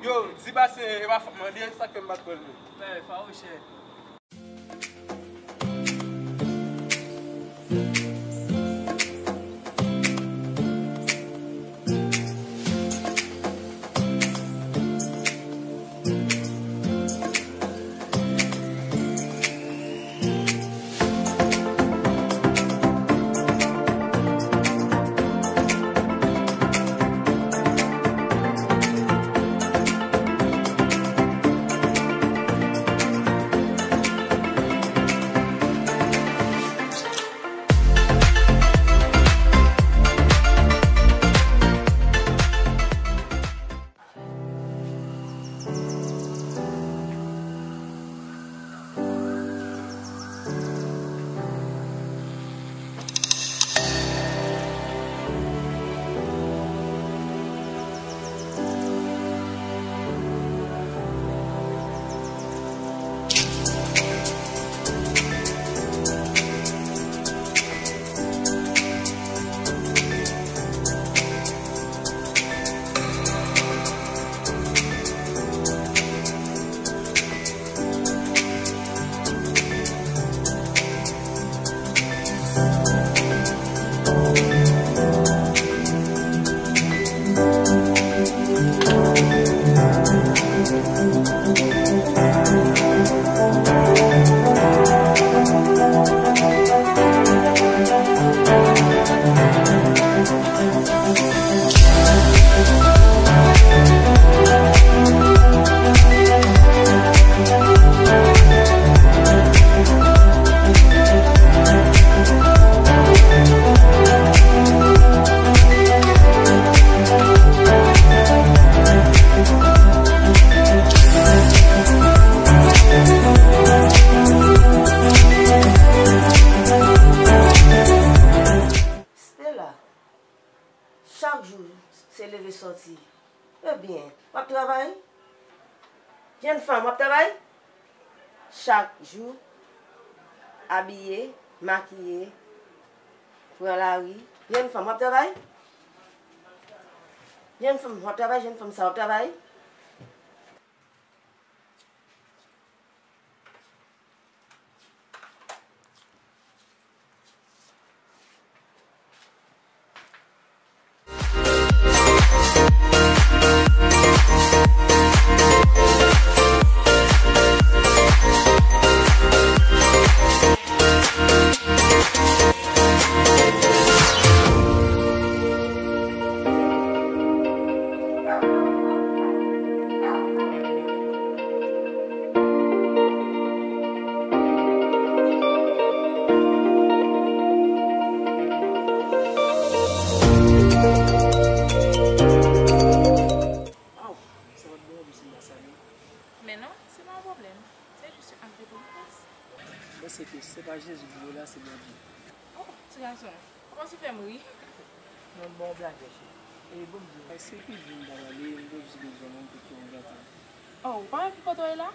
Yo, si ba se va mandi ça que m'a connu. Ouais, fa o cher. Chaque jour, c'est lever sorti. Eh bien, tu travailles? Jeune femme, tu travailles? Chaque jour, habillé, maquillé, pour la rue. Jeune femme, tu travailles? Jeune femme, tu travailles? Jeune femme, ça, tu travailles? Mais non, c'est pas un problème. C'est juste un peu de place. C'est pas Jésus, là, c'est bon Dieu. Oh, petit garçon, comment tu fais mourir? Non, bon, blague, et bon Dieu. C'est plus d'une dans la ligne, je suis besoin de tout le monde. Oh, pas un peu de là?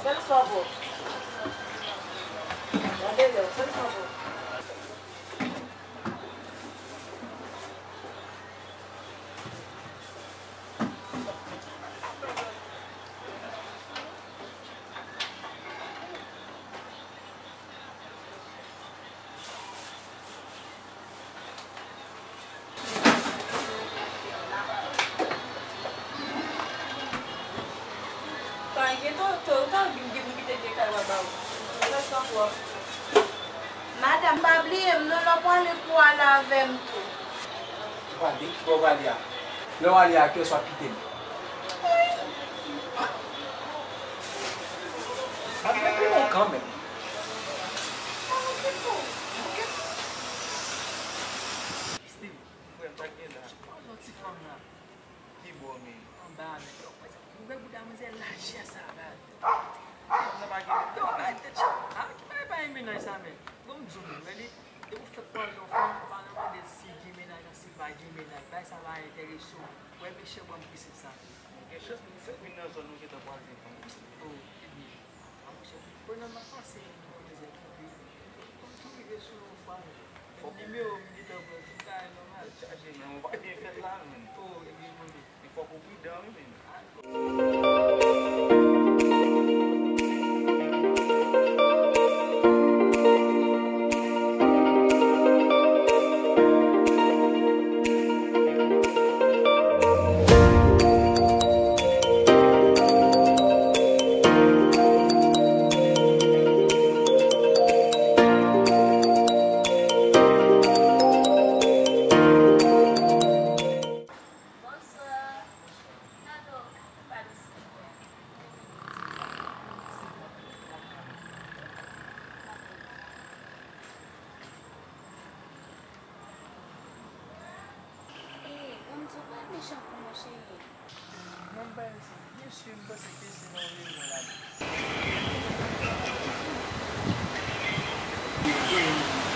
C'est le soir beau. Regardez-le, c'est le soir beau. Madame Babli, nous n'avons pas le poids là avec tout. Wali, bon wali a. Le wali a que soit quitté. Ah, mais bon quand même. Steve, foi entrar aqui lá. Não te fala nada. Que bom, menino. Não dá, né? Mas o bebo da mas é lá, já sabe. Não vai aqui. Então, vai ter que vai em nós, sabe? Vamos zoom, ele eu vou fazer um filme para não decidir me na se vai de me na vai saber a interessou. O web chegou a me precisar. É só se você vir na zona que tá fazendo. Oh, ele. Vamos chegar. Foi na passei, vou dizer que como tudo isso eu falo. E meu, me dá para tu cara normal. A gente não vai ter feito lá, mano. Oh, ele mandou. E for com cuidado, menino.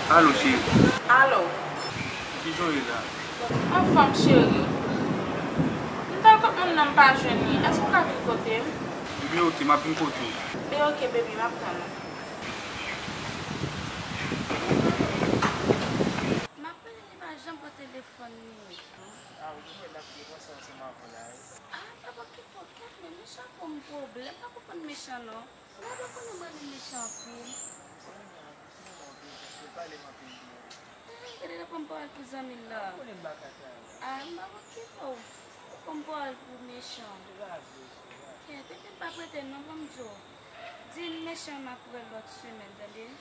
Allô, chérie. Allô? Disons là. En femme chérie. Nous comme nous pas jeune. Est-ce qu'on a du côté? Oui, ok, ma pin côté. Et ok baby, ma prendre. Ma peine n'est pas jamais au téléphone. Ah, oui, je vais l'appeler. Moi, ça, c'est ma collègue. Ah, papa, qui peut être le méchant comme problème? Pas pour le méchant, non? Pas pour le méchant, puis. Quelle est la comparée pour les amis là? Ah, ma qui faut comparée pour méchant. Tu n'es pas prêt, non, comme ça. Dis méchant, ma pour l'autre semaine, d'aller.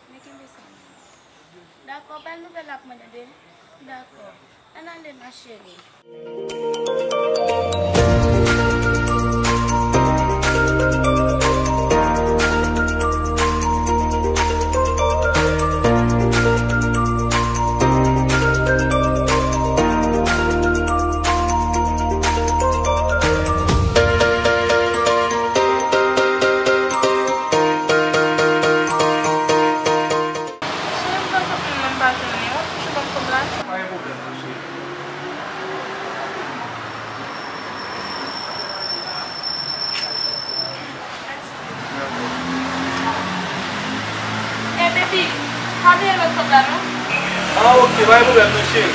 Mais qui me semble? D'accord, belle nouvelle à moi, d'aller. D'accord. Allez, ma chérie. Ah, ok, vai mudar, meu cheiro.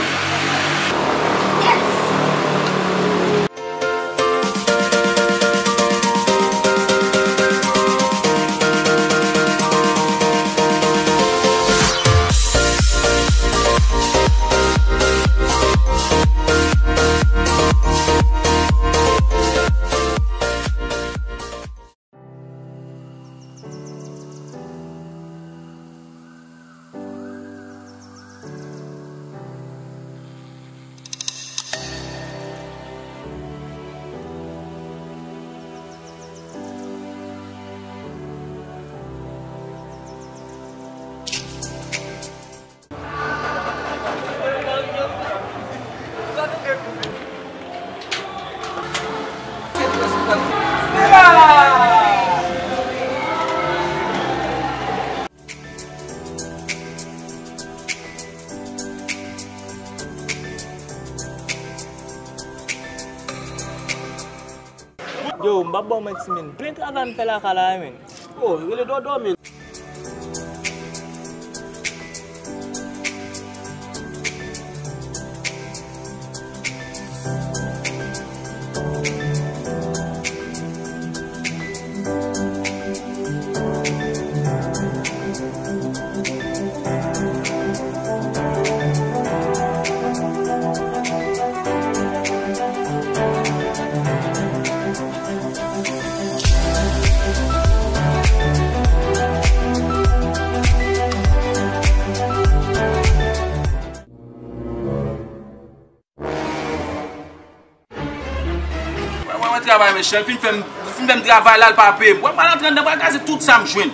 Yo, mba bon men ti men. Plein travail me fait la kala men. Oh, il est dormi. Travail, mes chers, film fait travail là, le papier. Moi, je suis en train de tout ça, me joindre.